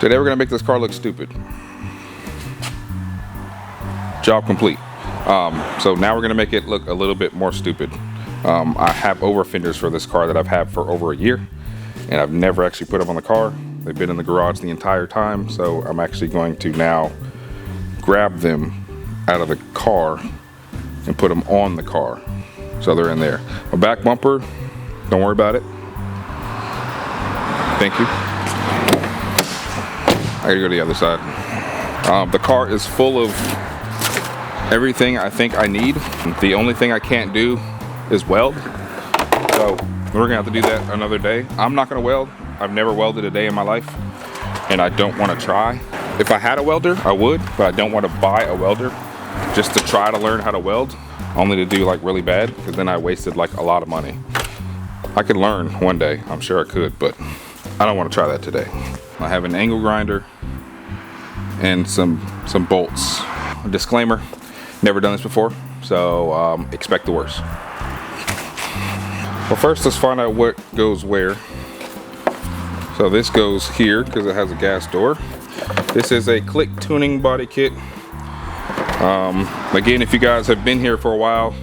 Today we're gonna make this car look stupid. Job complete. So now we're gonna make it look a little bit more stupid. I have over fenders for this car that I've had for over a year, and I've never actually put them on the car. They've been in the garage the entire time, so I'm actually going to now grab them out of the car and put them on the car. So they're in there. My back bumper, don't worry about it. Thank you. I gotta go to the other side. The car is full of everything I think I need. The only thing I can't do is weld. So we're gonna have to do that another day. I'm not gonna weld. I've never welded a day in my life, and I don't wanna try. If I had a welder, I would, but I don't wanna buy a welder just to try to learn how to weld, only to do like really bad, because then I wasted like a lot of money. I could learn one day, I'm sure I could, but I don't wanna try that today. I have an angle grinder and some bolts. Disclaimer, never done this before, so expect the worst. Well, first let's find out what goes where. So this goes here because it has a gas door. This is a Cliq Tuning body kit. Again, if you guys have been here for a while,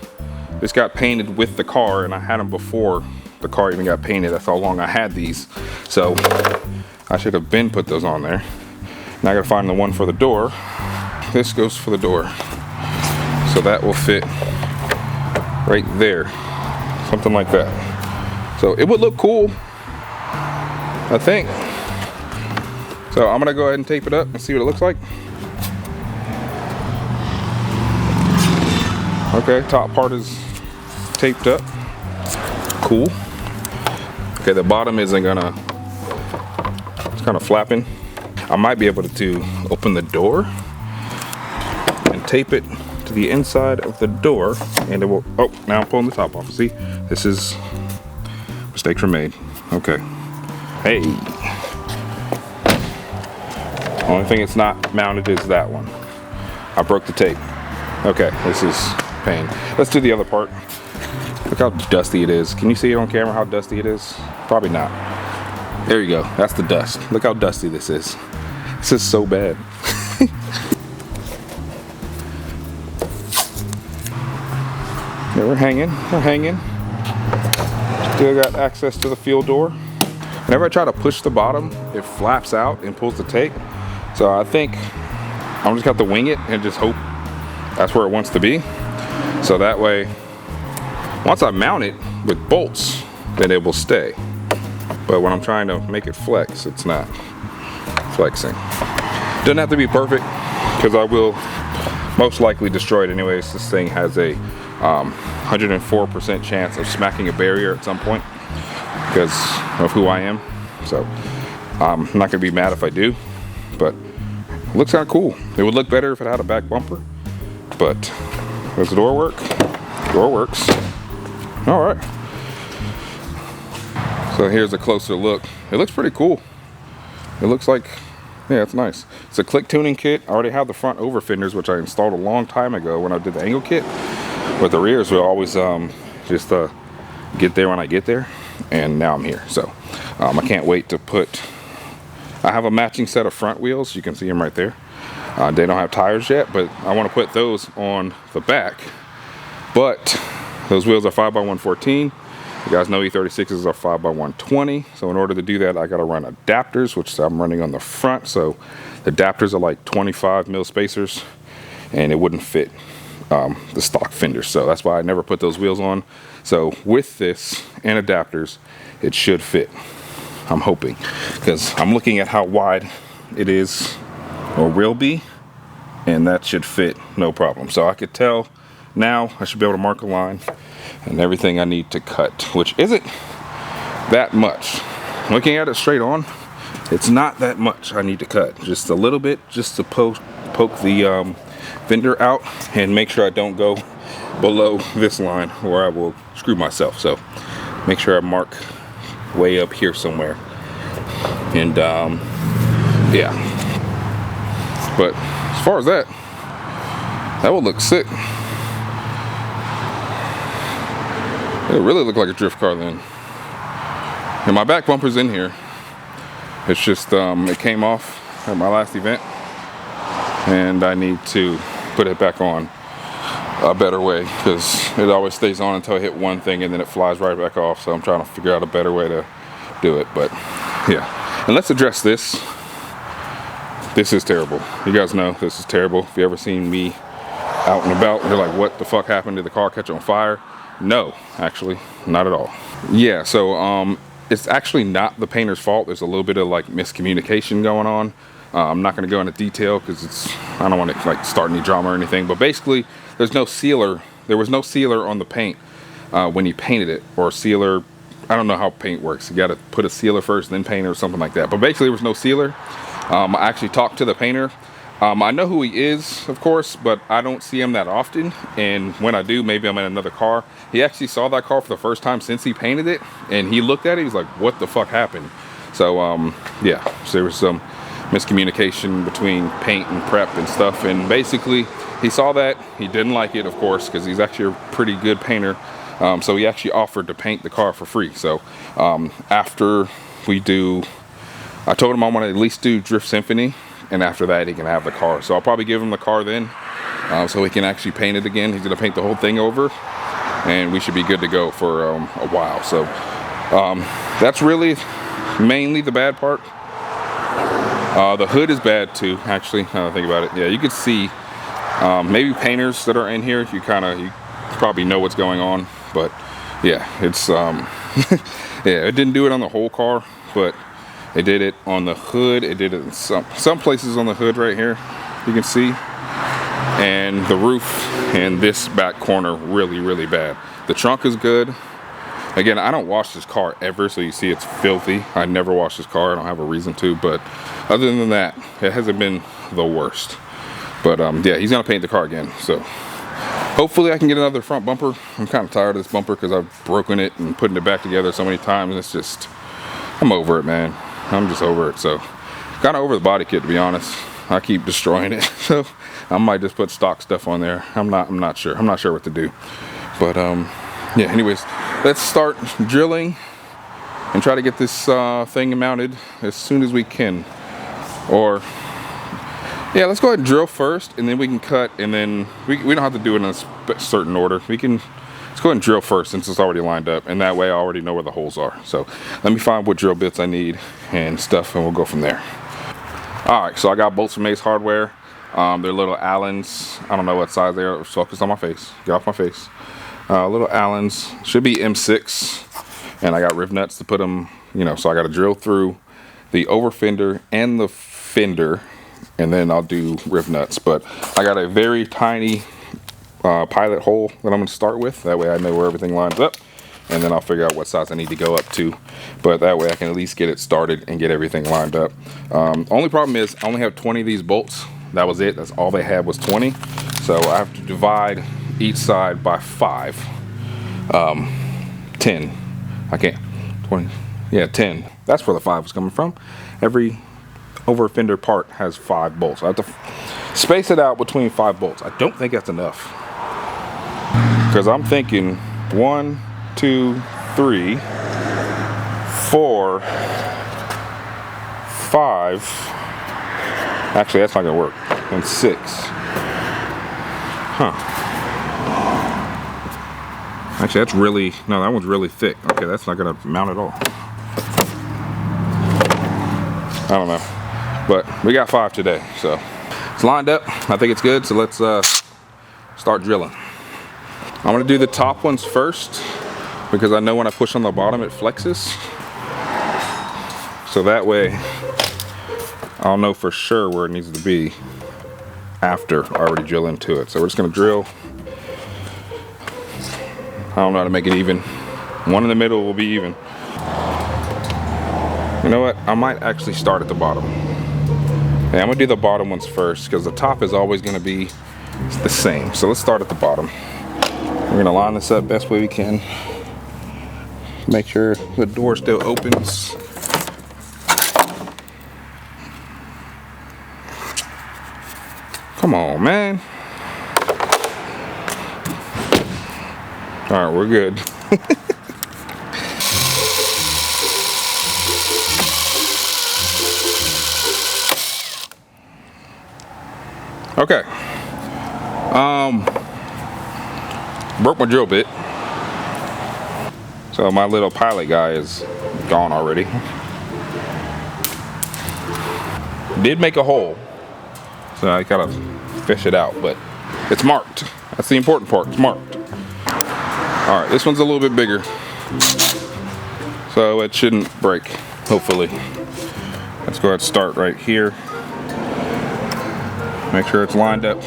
this got painted with the car, and I had them before the car even got painted. That's how long I had these. So I should have been put those on there. Now I gotta find the one for the door. This goes for the door. So that will fit right there. Something like that. So it would look cool, I think. So I'm gonna go ahead and tape it up and see what it looks like. Okay, top part is taped up. Cool. Okay, the bottom isn't gonna, it's kind of flapping. I might be able to open the door and tape it to the inside of the door, and it will, oh, now I'm pulling the top off. See, this is, mistakes were made. Okay. Hey. Only thing it's not mounted is that one. I broke the tape. Okay, this is pain. Let's do the other part. Look how dusty it is. Can you see it on camera how dusty it is? Probably not. There you go. That's the dust. Look how dusty this is. This is so bad. Yeah, we're hanging. We're hanging. Still got access to the fuel door. Whenever I try to push the bottom, it flaps out and pulls the tape. So I think I'm just got to wing it and just hope that's where it wants to be. So that way, once I mount it with bolts, then it will stay. But when I'm trying to make it flex, it's not flexing. Doesn't have to be perfect, because I will most likely destroy it anyways. This thing has a 104% chance of smacking a barrier at some point because of who I am. So I'm not gonna be mad if I do, but it looks kind of cool. It would look better if it had a back bumper, but does the door work? Door works. All right. So here's a closer look. It looks pretty cool. It looks like, yeah, it's nice. It's a Cliq Tuning kit. I already have the front over fenders, which I installed a long time ago when I did the angle kit. But the rears will always just get there when I get there. And now I'm here. So I can't wait to put, I have a matching set of front wheels. You can see them right there. They don't have tires yet, but I want to put those on the back. But those wheels are 5x114. You guys know E36s are 5x120. So in order to do that, I got to run adapters, which I'm running on the front. So the adapters are like 25 mil spacers, and it wouldn't fit the stock fenders. So that's why I never put those wheels on. So with this and adapters, it should fit. I'm hoping, because I'm looking at how wide it is or will be, and that should fit no problem. So I could tell now I should be able to mark a line and everything I need to cut, which isn't that much. Looking at it straight on, it's not that much I need to cut. Just a little bit, just to poke the fender out and make sure I don't go below this line or I will screw myself. So make sure I mark way up here somewhere. And yeah. But as far as that would look sick. It'll really look like a drift car then. And my back bumper's in here. It's just, it came off at my last event, and I need to put it back on a better way, because it always stays on until I hit one thing and then it flies right back off. So I'm trying to figure out a better way to do it. But yeah, and let's address this. This is terrible. You guys know this is terrible. If you ever seen me out and about, you're like, what the fuck happened? Did the car catch on fire? No, actually, not at all. Yeah, so it's actually not the painter's fault. There's a little bit of like miscommunication going on. I'm not going to go into detail because I don't want to like start any drama or anything. But basically, there's no sealer. There was no sealer on the paint when he painted it, or sealer. I don't know how paint works. You got to put a sealer first, then paint it, or something like that. But basically, there was no sealer. I actually talked to the painter. I know who he is, of course, but I don't see him that often. And when I do, maybe I'm in another car. He actually saw that car for the first time since he painted it, and he looked at it. He's like, "What the fuck happened?" So yeah, so there was some miscommunication between paint and prep and stuff, and basically he saw that. He didn't like it, of course, because he's actually a pretty good painter. So he actually offered to paint the car for free. So after we do, I told him I want to at least do Drift Symphony, and after that he can have the car. So I'll probably give him the car then, so he can actually paint it again. He's gonna paint the whole thing over, and we should be good to go for a while. So that's really mainly the bad part. The hood is bad too, actually, now that I think about it. Yeah, you could see maybe painters that are in here, you probably know what's going on. But yeah, it's yeah, it didn't do it on the whole car, but it did it on the hood. It did it in some places on the hood right here, you can see, and the roof and this back corner really bad. The trunk is good. Again, I don't wash this car ever, so you see it's filthy. I never wash this car. I don't have a reason to, but other than that, it hasn't been the worst. But yeah, he's gonna paint the car again, so hopefully I can get another front bumper. I'm kind of tired of this bumper because I've broken it and putting it back together so many times. It's just, I'm over it, man. I'm just over it. So kind of over the body kit, to be honest. I keep destroying it, so I might just put stock stuff on there. I'm not sure. I'm not sure what to do. But yeah, anyways, let's start drilling and try to get this thing mounted as soon as we can. Or yeah, let's go ahead and drill first, and then we can cut, and then we don't have to do it in a certain order. Let's go ahead and drill first since it's already lined up, and that way I already know where the holes are. So let me find what drill bits I need and stuff, and we'll go from there. All right, so I got bolts from Ace Hardware. They're little Allens. I don't know what size they are. Focus on my face. Get off my face. Little Allens. Should be M6, and I got riv nuts to put them, you know, so I got to drill through the over fender and the fender, and then I'll do riv nuts. But I got a very tiny pilot hole that I'm going to start with. That way I know where everything lines up, and then I'll figure out what size I need to go up to. But that way I can at least get it started and get everything lined up. Only problem is I only have 20 of these bolts. That was it. That's all they had was 20. So I have to divide each side by 5. 10. I can't. 20. Yeah, 10. That's where the 5 was coming from. Every over fender part has 5 bolts. I have to space it out between 5 bolts. I don't think that's enough, because I'm thinking 1, 2, 3, 4, 5. Actually, that's not gonna work. And 6. Huh. Actually, that's really, no, that one's really thick. Okay, that's not gonna mount at all. I don't know. But we got 5 today, so it's lined up. I think it's good, so let's start drilling. I'm gonna do the top ones first, because I know when I push on the bottom it flexes. So that way I'll know for sure where it needs to be after I already drill into it. So we're just gonna drill. I don't know how to make it even. One in the middle will be even. You know what? I might actually start at the bottom. Yeah, I'm gonna do the bottom ones first, because the top is always gonna be the same. So let's start at the bottom. We're gonna line this up best way we can. Make sure the door still opens. Come on, man. All right, we're good. Okay. Broke my drill bit. So my little pilot guy is gone already. Did make a hole. So I gotta fish it out, but it's marked. That's the important part, it's marked. All right, this one's a little bit bigger. So it shouldn't break, hopefully. Let's go ahead and start right here. Make sure it's lined up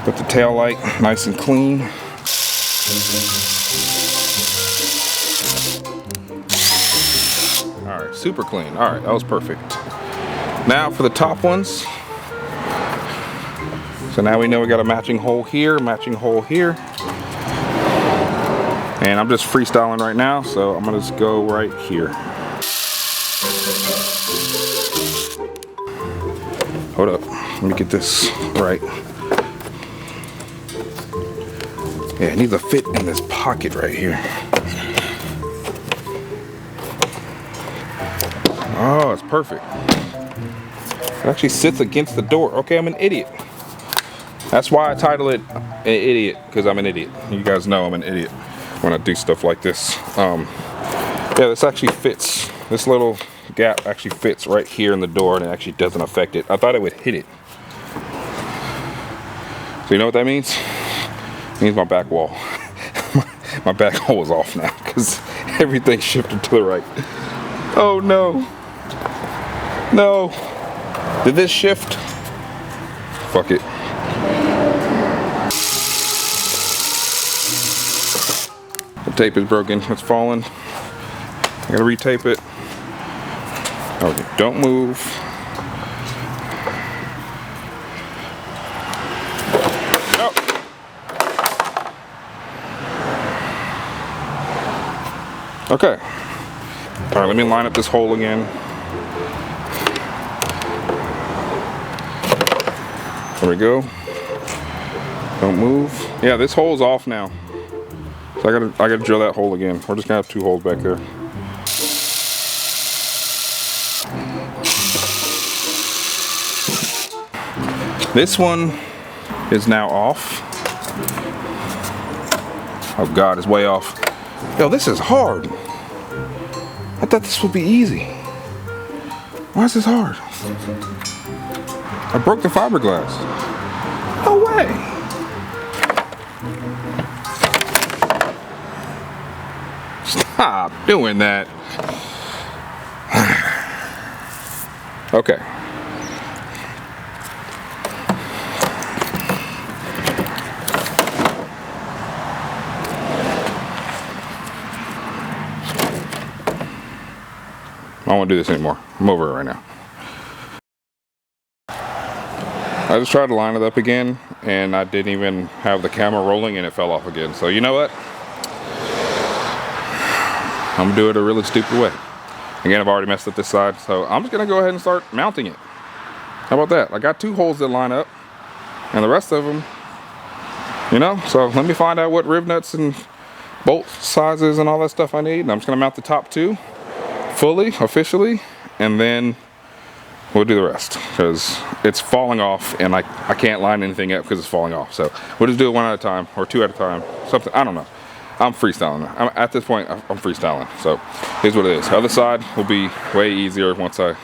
with the tail light, nice and clean. All right, super clean. All right, that was perfect. Now for the top ones. So now we know we got a matching hole here, matching hole here. And I'm just freestyling right now, so I'm gonna just go right here. Hold up, let me get this right. Yeah, it needs to fit in this pocket right here. Oh, it's perfect. It actually sits against the door. Okay, I'm an idiot. That's why I title it an idiot, because I'm an idiot. You guys know I'm an idiot when I do stuff like this. Yeah, this actually fits. This little gap actually fits right here in the door, and it actually doesn't affect it. I thought it would hit it. So you know what that means? It means my back wall. My back hole is off now because everything shifted to the right. Oh no. No. Did this shift? Fuck it. The tape is broken. It's falling. I gotta retape it. Okay, don't move. Oh. Okay. All right, let me line up this hole again. There we go. Don't move. Yeah, this hole's off now. So I gotta drill that hole again. We're just gonna have 2 holes back there. This one is now off. Oh God, it's way off. Yo, this is hard. I thought this would be easy. Why is this hard? I broke the fiberglass. No way. Stop doing that. Okay. I don't want to do this anymore. I'm over it right now. I just tried to line it up again, and I didn't even have the camera rolling, and it fell off again. So you know what? I'm gonna do it a really stupid way. Again, I've already messed up this side, so I'm just gonna go ahead and start mounting it. How about that? I got 2 holes that line up, and the rest of them, you know, so let me find out what riv nuts and bolt sizes and all that stuff I need. And I'm just gonna mount the top 2 fully, officially, and then we'll do the rest because it's falling off and I can't line anything up because it's falling off. So we'll just do it 1 at a time or 2 at a time, something, I don't know. I'm freestyling. At this point, I'm freestyling. So here's what it is. The other side will be way easier once I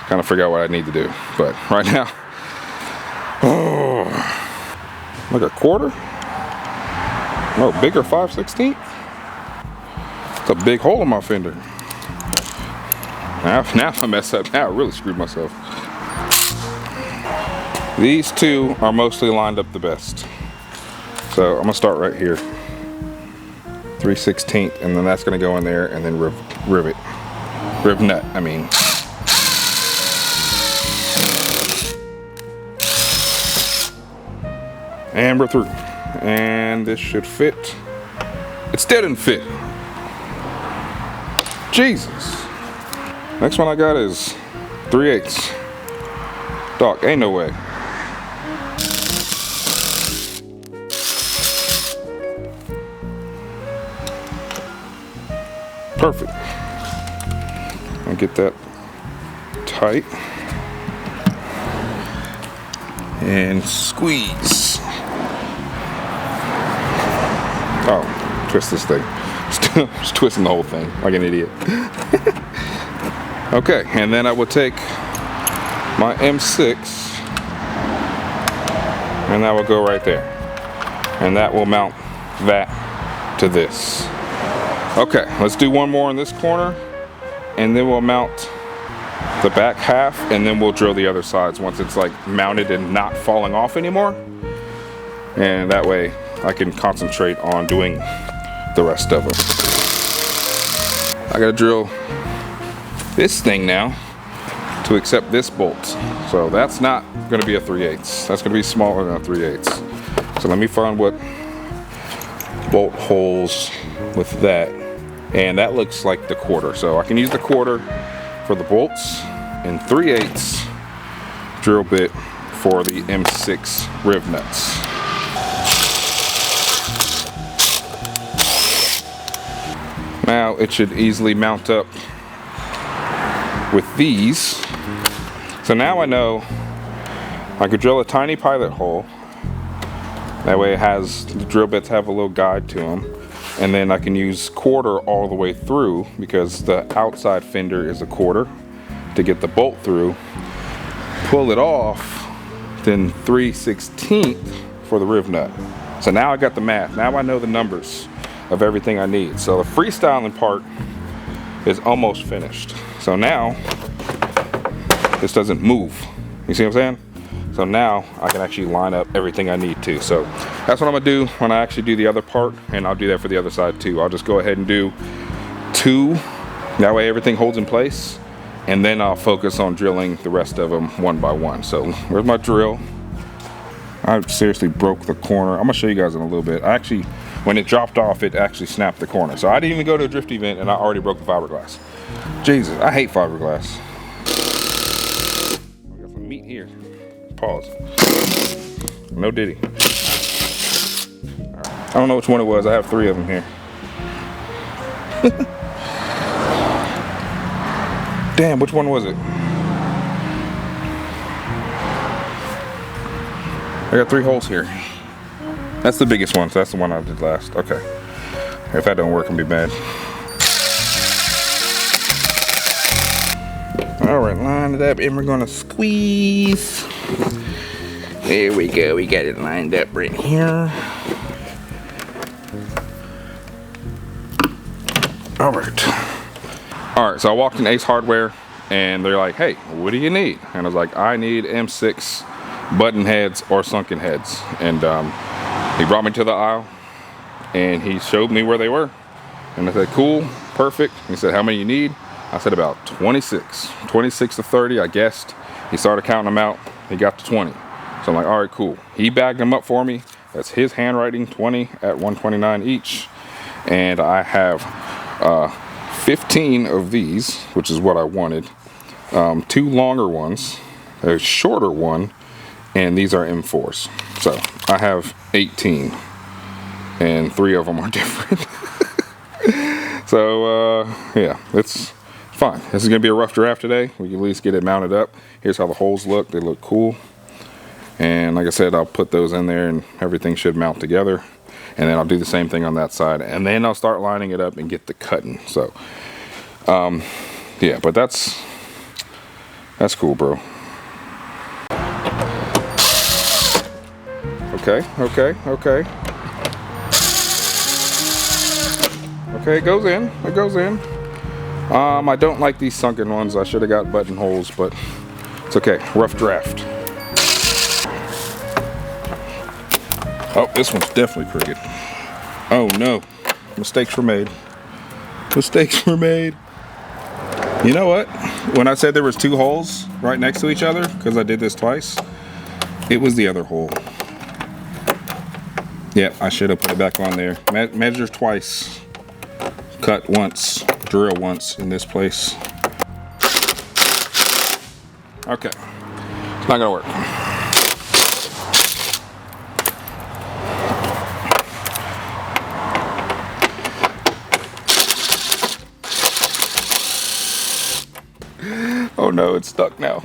kind of figure out what I need to do. But right now, oh, like a quarter? No, bigger 5/16? It's a big hole in my fender. Now I mess up. Now I really screwed myself. These 2 are mostly lined up the best. So I'm gonna start right here. 3/16, and then that's gonna go in there, and then rivet. Riv nut, I mean. And we're through. And this should fit. It still didn't fit. Jesus. Next one I got is 3/8. Dog, ain't no way. Perfect. I'll get that tight. and squeeze. Oh, twist this thing. Just twisting the whole thing like an idiot. Okay, and then I will take my M6 and that will go right there. And that will mount that to this. Okay, let's do one more in this corner and then we'll mount the back half and then we'll drill the other sides once it's like mounted and not falling off anymore. And that way I can concentrate on doing the rest of them. I gotta drill this thing now to accept this bolt. So that's not gonna be a 3/8. That's gonna be smaller than a 3/8. So let me find what bolt holes with that. And that looks like the quarter. So I can use the quarter for the bolts and 3/8 drill bit for the M6 riv nuts. Now it should easily mount up with these. So now I know I could drill a tiny pilot hole. That way it has, the drill bits have a little guide to them. And then I can use quarter all the way through because the outside fender is a quarter to get the bolt through. Pull it off, then 3/16 for the riv nut. So now I got the math. Now I know the numbers of everything I need. So the freestyling part is almost finished. So now this doesn't move. You see what I'm saying? So now I can actually line up everything I need to. So that's what I'm gonna do when I actually do the other part, and I'll do that for the other side too. I'll just go ahead and do 2. That way everything holds in place, and then I'll focus on drilling the rest of them one by one. So where's my drill? I seriously broke the corner. I'm gonna show you guys in a little bit. I actually, when it dropped off, it actually snapped the corner. So I didn't even go to a drift event and I already broke the fiberglass. Jesus, I hate fiberglass. I got some meat here. Pause. No diddy. Right. I don't know which one it was. I have 3 of them here. Damn, which one was it? I got 3 holes here. That's the biggest one, so that's the one I did last. Okay. If that don't work, I'm gonna be mad. All right, line it up, and we're gonna squeeze. There we go. We got it lined up right here. All right. All right. So I walked in Ace Hardware, and they're like, "Hey, what do you need?" And I was like, "I need M6 button heads or sunken heads." And he brought me to the aisle, and he showed me where they were. And I said, "Cool, perfect." He said, "How many you need?" I said, "About 26 to 30, I guessed." He started counting them out. He got to 20. So I'm like, all right, cool. He bagged them up for me. That's his handwriting, 20 at $129 each. And I have 15 of these, which is what I wanted. 2 longer ones, a shorter one, and these are M4s. So I have 18, and 3 of them are different. So yeah, it's fine. This is gonna be a rough draft today. We can at least get it mounted up. Here's how the holes look. They look cool. And like I said, I'll put those in there and everything should mount together. And then I'll do the same thing on that side. And then I'll start lining it up and get the cutting. So, yeah, but that's cool, bro. Okay. Okay, it goes in. It goes in. I don't like these sunken ones. I should have got buttonholes, but it's okay. Rough draft. Oh, this one's definitely crooked. Oh no. Mistakes were made. Mistakes were made. You know what? When I said there was 2 holes right next to each other, because I did this twice, it was the other hole. Yep, I should have put it back on there. Measure twice. Cut once. Drill once in this place. Okay. It's not gonna work. Oh no, it's stuck now.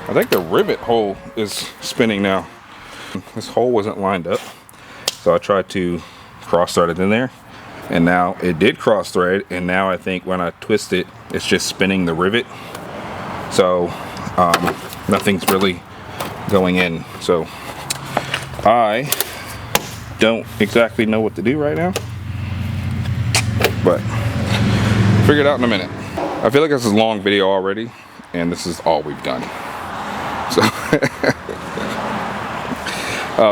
I think the rivet hole is spinning now. This hole wasn't lined up, so I tried to cross thread it in there, and now it did cross thread, and now I think when I twist it, it's just spinning the rivet. So nothing's really going in. So I don't exactly know what to do right now, but figure it out in a minute. I feel like this is a long video already, and this is all we've done. So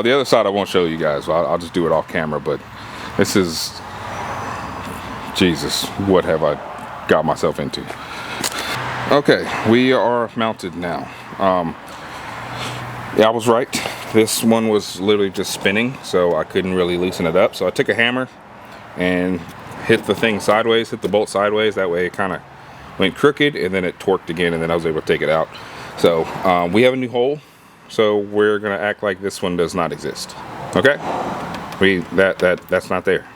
the other side I won't show you guys. I'll just do it off camera, but this is, Jesus, what have I got myself into? Okay, we are mounted now. Yeah, I was right. This one was literally just spinning, so I couldn't really loosen it up. So I took a hammer and hit the thing sideways, hit the bolt sideways. That way it kind of went crooked, and then it torqued again, and then I was able to take it out. So we have a new hole, so we're gonna act like this one does not exist. Okay? That's not there.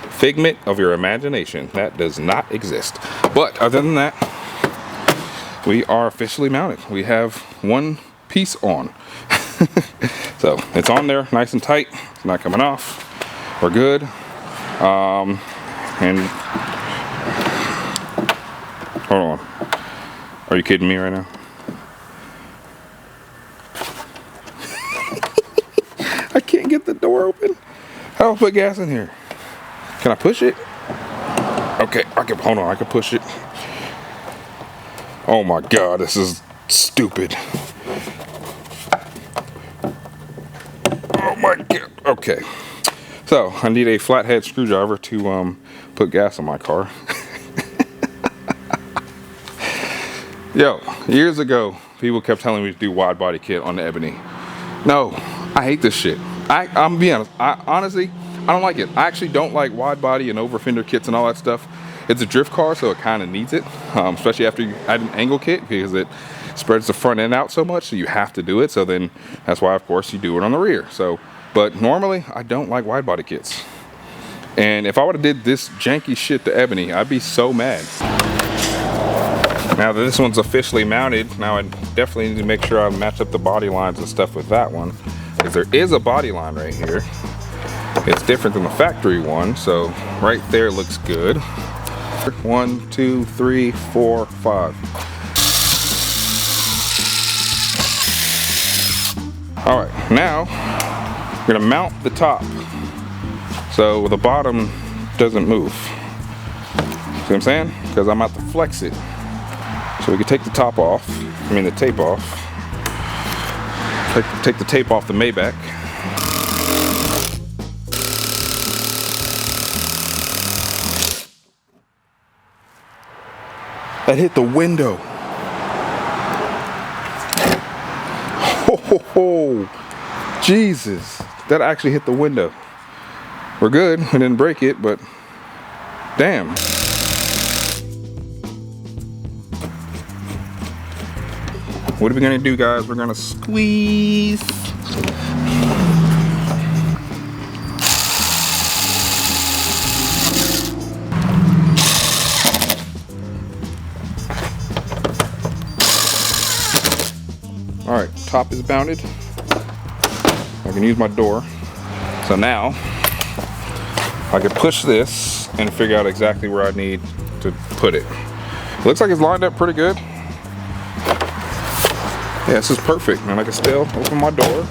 Figment of your imagination. That does not exist. But other than that, we are officially mounted. We have one piece on. So it's on there nice and tight. It's not coming off. We're good. And hold on. Are you kidding me right now? I can't get the door open. How do I put gas in here? Can I push it? Okay, hold on, I can push it. Oh my God, this is stupid. Oh my God, okay. So, I need a flathead screwdriver to put gas in my car. Yo, years ago, people kept telling me to do wide body kit on the Ebony. No, I hate this shit. I'm being honest, honestly, I don't like it. I actually don't like wide body and over fender kits and all that stuff. It's a drift car, so it kind of needs it, especially after you add an angle kit, because it spreads the front end out so much, so you have to do it. So then that's why, of course, you do it on the rear. So, but normally I don't like wide body kits. And if I would have did this janky shit to Ebony, I'd be so mad. Now that this one's officially mounted, now I definitely need to make sure I match up the body lines and stuff with that one, because there is a body line right here. It's different than the factory one, so right there looks good. 1, 2, 3, 4, 5. All right, now we're gonna mount the top so the bottom doesn't move. See what I'm saying? Because I'm about to flex it. So we can take the top off, the tape off. Take the tape off the Maybach. That hit the window. Ho, ho, ho. Jesus, that actually hit the window. We're good, we didn't break it, but damn. What are we gonna do, guys? We're gonna squeeze. All right, top is mounted. I can use my door. So now I can push this and figure out exactly where I need to put it. Looks like it's lined up pretty good. Yeah, this is perfect, and I can still open my door.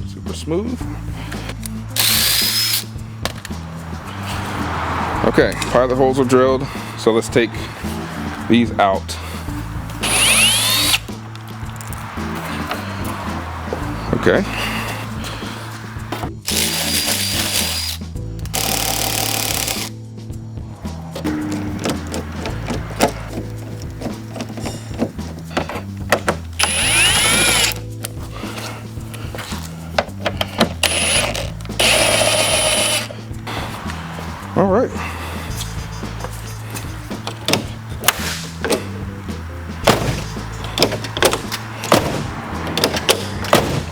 Super smooth. Okay, pilot holes are drilled, so let's take these out. Okay. All right.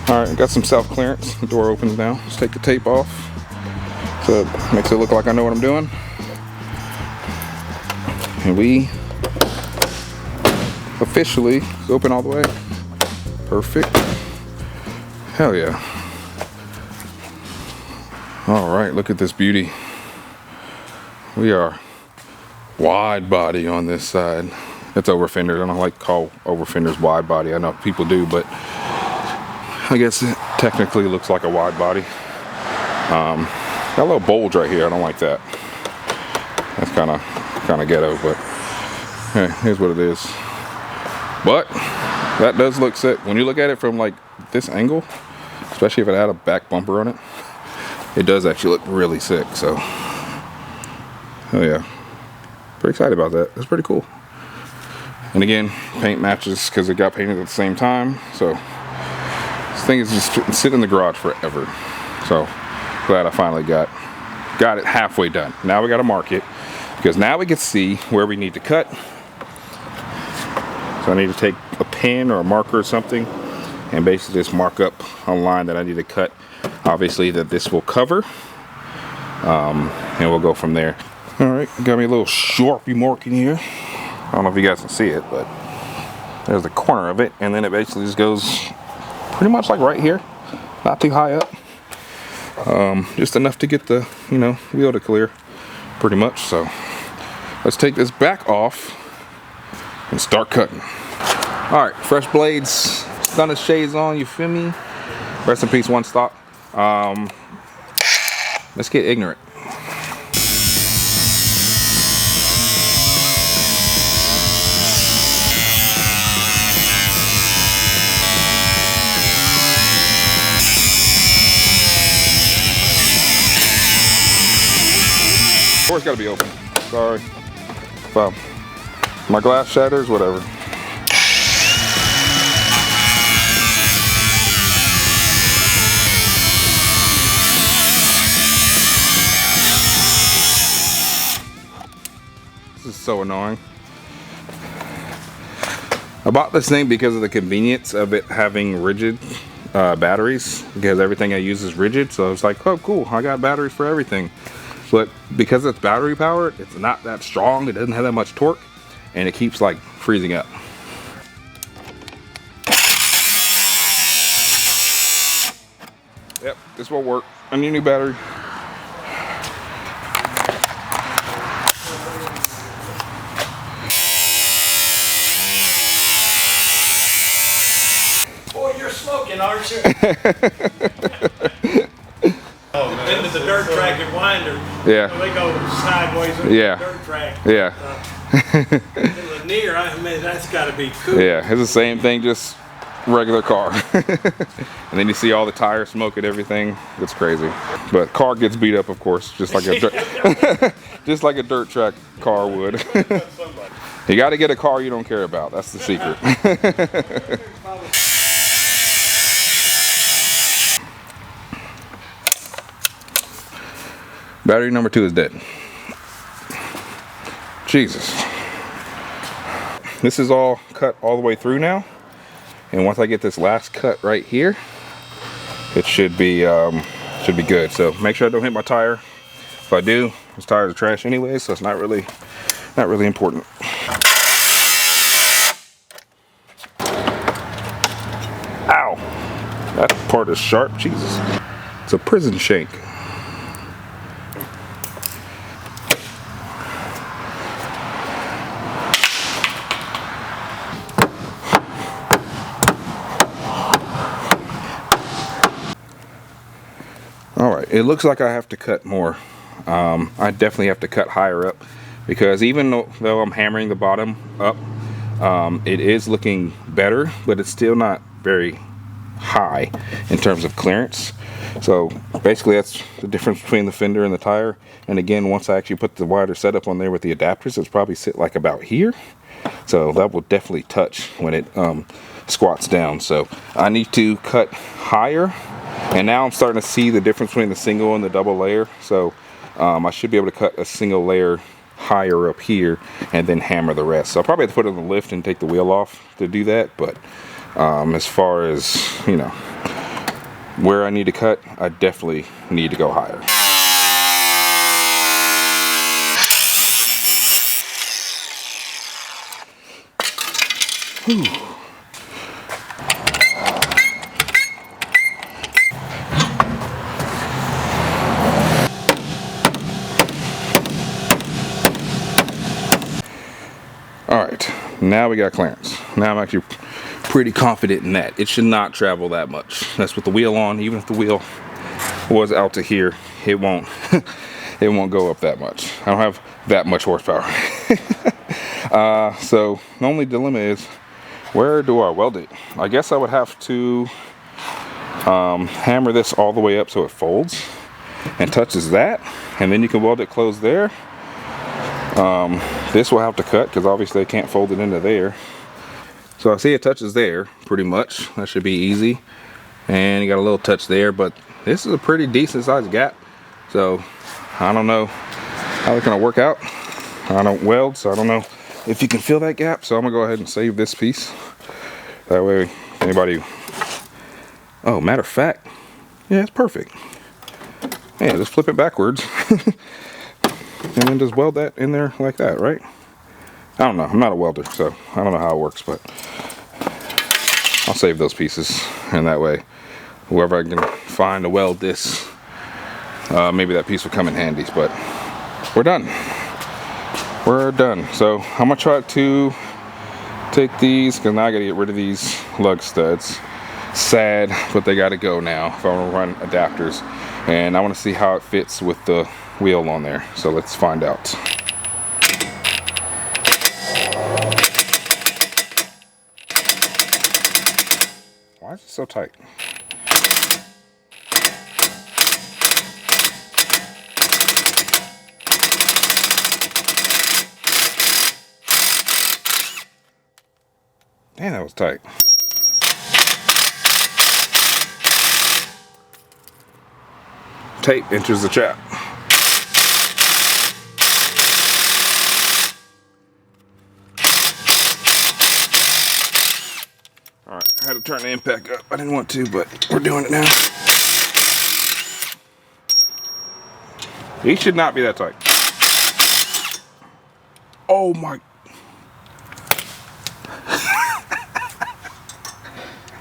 All right, got some self clearance. The door opens now. Let's take the tape off so it makes it look like I know what I'm doing. And we officially. It's open all the way. Perfect. Hell yeah. All right, look at this beauty. We are wide body on this side. It's over fenders. I don't like to call over fenders wide body. I know people do, but I guess it technically looks like a wide body. Got a little bulge right here. I don't like that. That's kind of ghetto, but hey, here's what it is. But that does look sick when you look at it from like this angle, especially if it had a back bumper on it. It does actually look really sick. So, oh yeah, pretty excited about that. That's pretty cool. And again, paint matches because it got painted at the same time. So this thing is just sitting in the garage forever. So glad I finally got it halfway done. Now we got to mark it because now we can see where we need to cut. So I need to take a pen or a marker or something and basically just mark up a line that I need to cut. Obviously that this will cover, and we'll go from there. All right, got me a little Sharpie mark in here. I don't know if you guys can see it, but there's the corner of it, and then it basically just goes pretty much like right here, not too high up, just enough to get the wheel to clear, pretty much. So let's take this back off and start cutting. All right, fresh blades, stunner shades on. You feel me? Rest in peace, One Stop. Let's get ignorant. Door's gotta be open. Sorry. Well, my glass shatters, whatever. This is so annoying. I bought this thing because of the convenience of it having rigid batteries, because everything I use is rigid. So I was like, oh cool, I got batteries for everything. But because it's battery powered, it's not that strong, it doesn't have that much torque, and it keeps like freezing up. Yep, this will work. I need a new battery. Boy, you're smoking, aren't you? Into the dirt track and winder. Yeah. So they go sideways into the dirt track. Yeah. In the near, I mean, that's got to be cool. Yeah, it's the same thing, just regular car. And then you see all the tire smoke and everything. It's crazy. But car gets beat up, of course, just like a dirt, just like a dirt track car would. You got to get a car you don't care about. That's the secret. Battery number 2 is dead. Jesus. This is all cut all the way through now. And once I get this last cut right here, it should be good. So make sure I don't hit my tire. If I do, this tires are trash anyway, so it's not really important. Ow. That part is sharp, Jesus. It's a prison shank. It looks like I have to cut more. I definitely have to cut higher up, because even though I'm hammering the bottom up, it is looking better, but it's still not very high in terms of clearance. So basically that's the difference between the fender and the tire. And again, once I actually put the wider setup on there with the adapters, it's probably sit like about here. So that will definitely touch when it squats down. So I need to cut higher. And now I'm starting to see the difference between the single and the double layer. So I should be able to cut a single layer higher up here and then hammer the rest. So I'll probably have to put it on the lift and take the wheel off to do that. But as far as, where I need to cut, I definitely need to go higher. Whew. All right, now we got clearance. Now I'm actually pretty confident in that. It should not travel that much. That's with the wheel on. Even if the wheel was out to here, it won't it won't go up that much. I don't have that much horsepower. So the only dilemma is, where do I weld it? I guess I would have to hammer this all the way up so it folds and touches that, and then you can weld it closed there. This will have to cut because obviously I can't fold it into there. So I see it touches there pretty much. That should be easy. And you got a little touch there, but this is a pretty decent sized gap. So I don't know how it's gonna work out. I don't weld, so I don't know if you can fill that gap. So I'm gonna go ahead and save this piece. That way, anybody, oh, matter of fact, yeah, it's perfect. Yeah, just flip it backwards. And then just weld that in there like that, right? I don't know. I'm not a welder, so I don't know how it works, but I'll save those pieces. And that way, whoever I can find to weld this, maybe that piece will come in handy. But we're done. We're done. So I'm going to try to take these, because now I got to get rid of these lug studs. Sad, but they got to go now if I want to run adapters. And I want to see how it fits with the wheel on there. So let's find out. Why is it so tight? Man, that was tight. Tape enters the trap. Alright, I had to turn the impact up. I didn't want to, but we're doing it now. He should not be that tight. Oh my.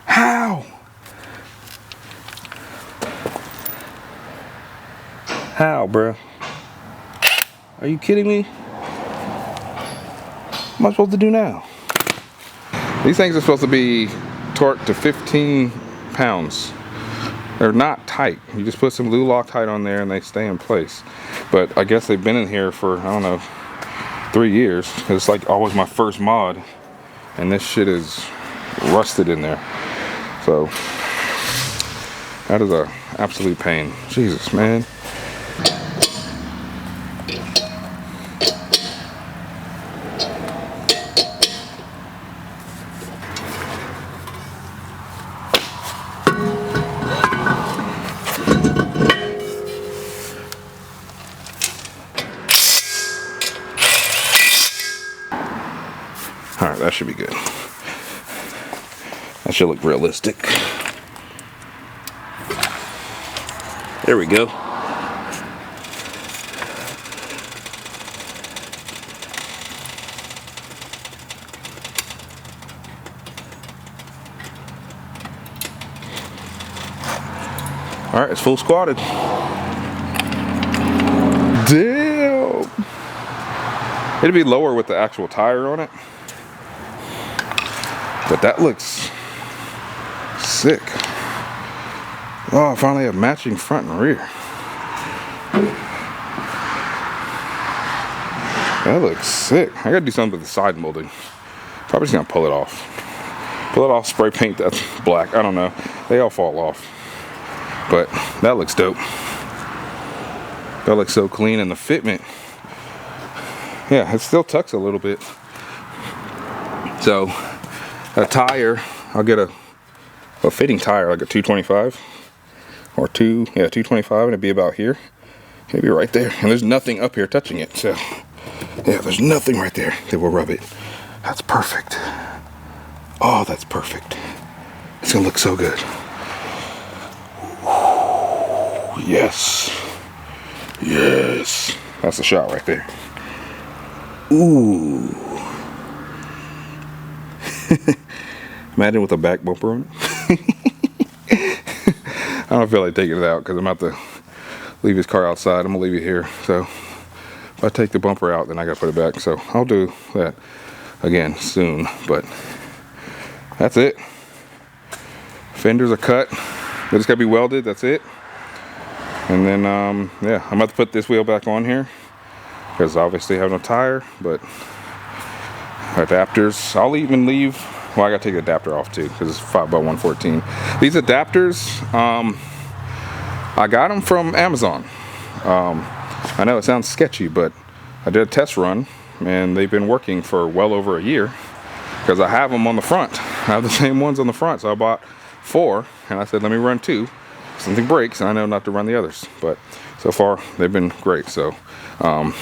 How? How, bruh? Are you kidding me? What am I supposed to do now? These things are supposed to be torqued to 15 pounds. They're not tight. You just put some blue Loctite on there and they stay in place. But I guess they've been in here for, I don't know, 3 years. It's like always my first mod. And this shit is rusted in there. So, that is a absolute pain. Jesus, man. Alright, that should be good. That should look realistic. There we go. Alright, it's full squatted. Damn! It'd be lower with the actual tire on it. But that looks sick. Oh, I finally have matching front and rear. That looks sick. I gotta do something with the side molding. Probably just gonna pull it off. Pull it off, spray paint that black. I don't know. They all fall off. But that looks dope. That looks so clean, and the fitment. Yeah, it still tucks a little bit. So, a tire, I'll get a fitting tire, like a 225 or 225, and it'd be about here, maybe right there. And there's nothing up here touching it, so yeah, there's nothing right there that will rub it. That's perfect. Oh, that's perfect. It's gonna look so good. Yes, yes, that's a shot right there. Ooh. Imagine with a back bumper on it. I don't feel like taking it out because I'm about to leave his car outside. I'm gonna leave it here. So if I take the bumper out, then I gotta put it back. So I'll do that again soon. But that's it. Fenders are cut. They just gotta be welded. That's it. And then yeah, I'm about to put this wheel back on here because obviously I have no tire, but adapters, I'll even leave. Well, I gotta take the adapter off too because it's 5x114. These adapters, I got them from Amazon. I know it sounds sketchy, but I did a test run and they've been working for well over a year because I have them on the front. I have the same ones on the front, so I bought 4 and I said let me run 2. Something breaks and I know not to run the others, but so far they've been great. So I'm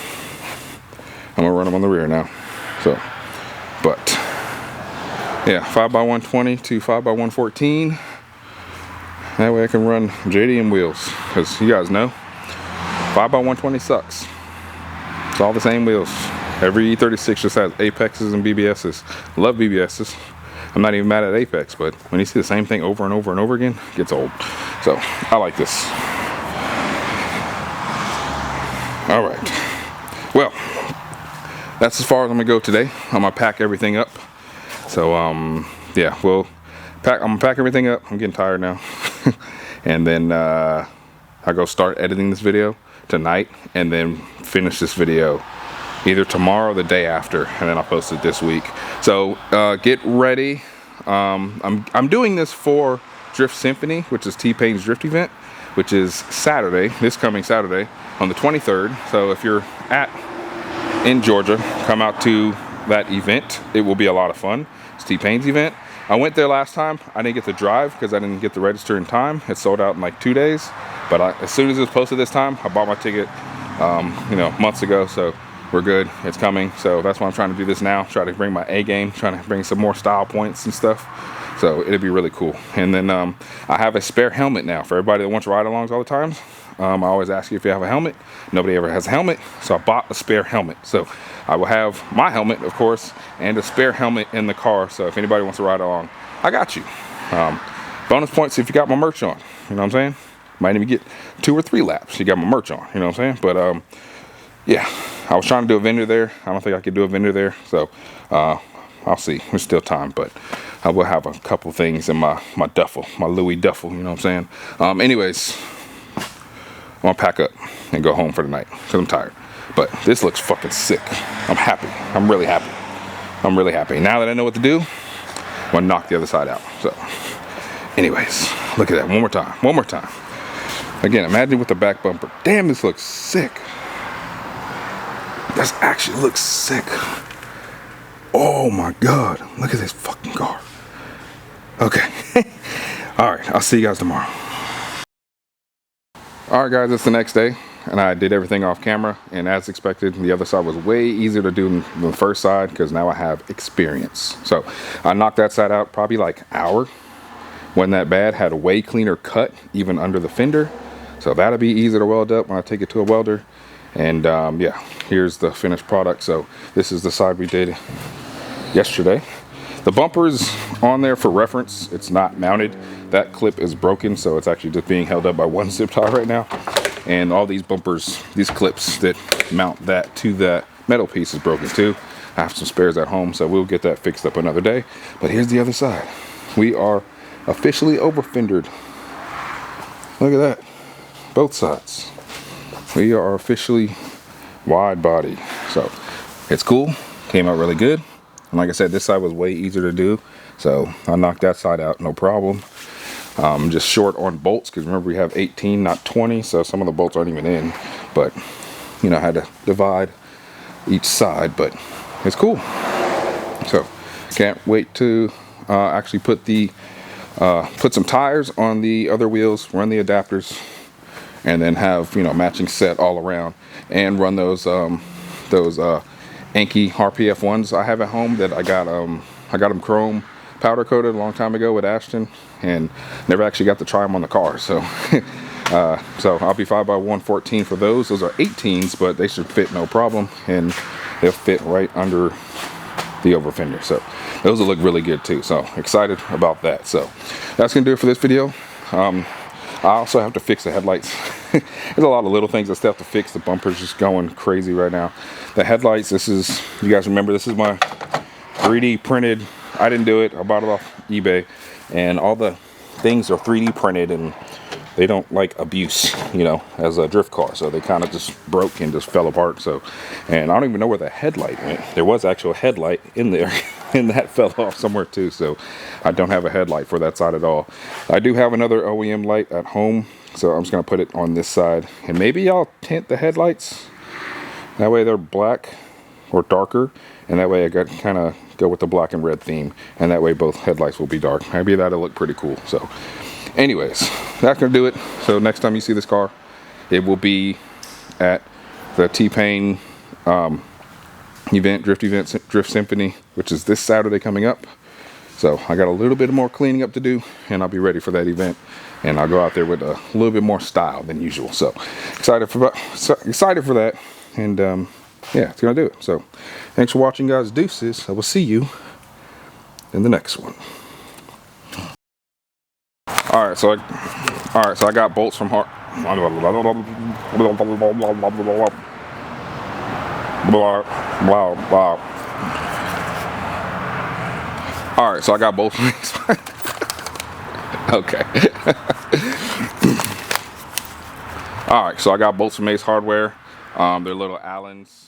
gonna run them on the rear now. So, but yeah, 5x120 to 5x114. That way I can run JDM wheels, because you guys know 5x120 sucks. It's all the same wheels. Every E36 just has Apexes and BBSs. Love BBSs. I'm not even mad at Apex, but when you see the same thing over and over and over again, it gets old. So I like this. All right. Well, that's as far as I'm gonna go today. I'm gonna pack everything up. So yeah, I'm gonna pack everything up. I'm getting tired now. And then I go start editing this video tonight and then finish this video either tomorrow or the day after, and then I'll post it this week. So get ready. I'm doing this for Drift Symphony, which is T-Pain's drift event, which is Saturday, this coming Saturday on the 23rd. So if you're in Georgia, come out to that event. It will be a lot of fun. It's T-Pain's event. I went there last time. I didn't get to drive because I didn't get the register in time. It sold out in like 2 days. But as soon as it was posted this time, I bought my ticket, you know, months ago. So we're good. It's coming. So that's why I'm trying to do this now. Try to bring my A game. Trying to bring some more style points and stuff. So it'll be really cool. And then I have a spare helmet now for everybody that wants ride-alongs all the time. I always ask you if you have a helmet. Nobody ever has a helmet, so I bought a spare helmet. So I will have my helmet, of course, and a spare helmet in the car. So if anybody wants to ride along, I got you. Bonus points if you got my merch on. You know what I'm saying? Might even get 2 or 3 laps. You got my merch on. You know what I'm saying? But yeah, I was trying to do a vendor there. I don't think I could do a vendor there. So I'll see. There's still time, but I will have a couple things in my duffel, my Louis duffel. You know what I'm saying? Anyways, I'm gonna pack up and go home for the night because I'm tired. But this looks fucking sick. I'm happy. I'm really happy. I'm really happy. Now that I know what to do, I'm gonna knock the other side out. So anyways, look at that. One more time. One more time. Again, imagine with the back bumper. Damn, this looks sick. This actually looks sick. Oh my God. Look at this fucking car. Okay. All right. I'll see you guys tomorrow. All right, guys, it's the next day, and I did everything off camera, and as expected, the other side was way easier to do than the first side because now I have experience. So I knocked that side out probably like an hour. Wasn't that bad. Had a way cleaner cut even under the fender, so that'll be easy to weld up when I take it to a welder. And yeah, here's the finished product. So this is the side we did yesterday. The bumper's on there for reference. It's not mounted. That clip is broken, so it's actually just being held up by one zip tie right now. And all these bumpers, these clips that mount that to that metal piece is broken too. I have some spares at home, so we'll get that fixed up another day. But here's the other side. We are officially over fendered. Look at that. Both sides. We are officially wide body. So it's cool. Came out really good. And like I said, this side was way easier to do. So I knocked that side out, no problem. Just short on bolts, because remember we have 18, not 20. So some of the bolts aren't even in. But, you know, I had to divide each side. But it's cool. So can't wait to actually put some tires on the other wheels, run the adapters, and then have, you know, matching set all around, and run those Anki RPF ones I have at home that I got them chrome powder coated a long time ago with Ashton, and never actually got to try them on the car. So so I'll be 5x114 for those. Those are 18s, but they should fit no problem, and they'll fit right under the over fender. So those will look really good too. So excited about that. So that's gonna do it for this video. I also have to fix the headlights. There's a lot of little things I still have to fix. The bumper's just going crazy right now. The headlights, this is, you guys remember, this is my 3D printed. I didn't do it, I bought it off eBay, and all the things are 3D printed and they don't like abuse, you know, as a drift car. So they kind of just broke and just fell apart. So, and I don't even know where the headlight went. There was actual headlight in there and that fell off somewhere too. So I don't have a headlight for that side at all. I do have another OEM light at home. So I'm just gonna put it on this side, and maybe I'll tint the headlights. That way they're black or darker. And that way I got kind of go with the black and red theme. And that way both headlights will be dark. Maybe that'll look pretty cool. So anyways, that's gonna do it. So next time you see this car, it will be at the T-Pain Drift Symphony, which is this Saturday coming up. So I got a little bit more cleaning up to do, and I'll be ready for that event. And I'll go out there with a little bit more style than usual. So excited for that. And yeah, it's gonna do it. So thanks for watching, guys. Deuces. I will see you in the next one. All right, so I got bolts from All right, so I got bolts from okay. All right, so I got bolts from Ace Hardware. They're little Allens.